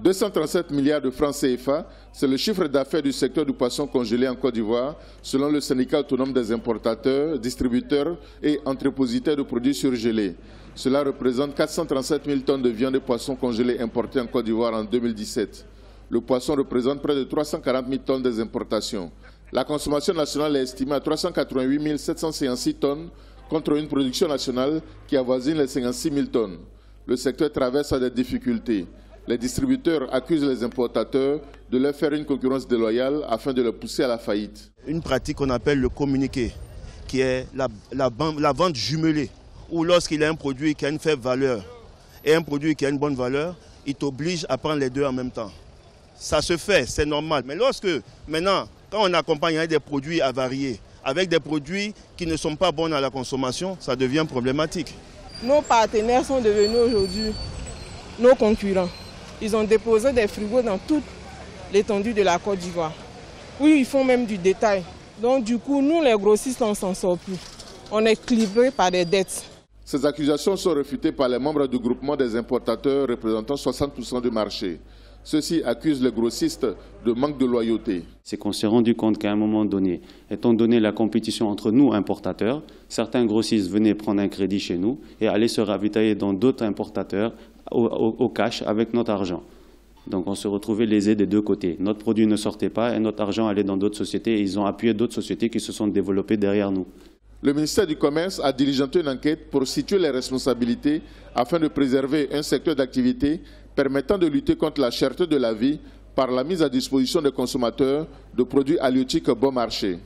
237 milliards de francs CFA, c'est le chiffre d'affaires du secteur du poisson congelé en Côte d'Ivoire, selon le syndicat autonome des importateurs, distributeurs et entrepositaires de produits surgelés. Cela représente 437 000 tonnes de viande et poissons congelés importés en Côte d'Ivoire en 2017. Le poisson représente près de 340 000 tonnes des importations. La consommation nationale est estimée à 388 756 tonnes contre une production nationale qui avoisine les 56 000 tonnes. Le secteur traverse des difficultés. Les distributeurs accusent les importateurs de leur faire une concurrence déloyale afin de les pousser à la faillite. Une pratique qu'on appelle le communiqué, qui est la vente jumelée, où lorsqu'il y a un produit qui a une faible valeur et un produit qui a une bonne valeur, il t'oblige à prendre les deux en même temps. Ça se fait, c'est normal. Mais lorsque, maintenant, quand on accompagne avec des produits avariés, avec des produits qui ne sont pas bons à la consommation, ça devient problématique. Nos partenaires sont devenus aujourd'hui nos concurrents. Ils ont déposé des frigos dans toute l'étendue de la Côte d'Ivoire. Oui, ils font même du détail. Donc du coup, nous les grossistes, on ne s'en sort plus. On est clivrés par des dettes. Ces accusations sont réfutées par les membres du groupement des importateurs représentant 60% du marché. Ceux-ci accusent les grossistes de manque de loyauté. C'est qu'on s'est rendu compte qu'à un moment donné, étant donné la compétition entre nous importateurs, certains grossistes venaient prendre un crédit chez nous et allaient se ravitailler dans d'autres importateurs au cash avec notre argent. Donc on se retrouvait lésés des deux côtés. Notre produit ne sortait pas et notre argent allait dans d'autres sociétés et ils ont appuyé d'autres sociétés qui se sont développées derrière nous. Le ministère du Commerce a diligenté une enquête pour situer les responsabilités afin de préserver un secteur d'activité permettant de lutter contre la cherté de la vie par la mise à disposition des consommateurs de produits halieutiques bon marché.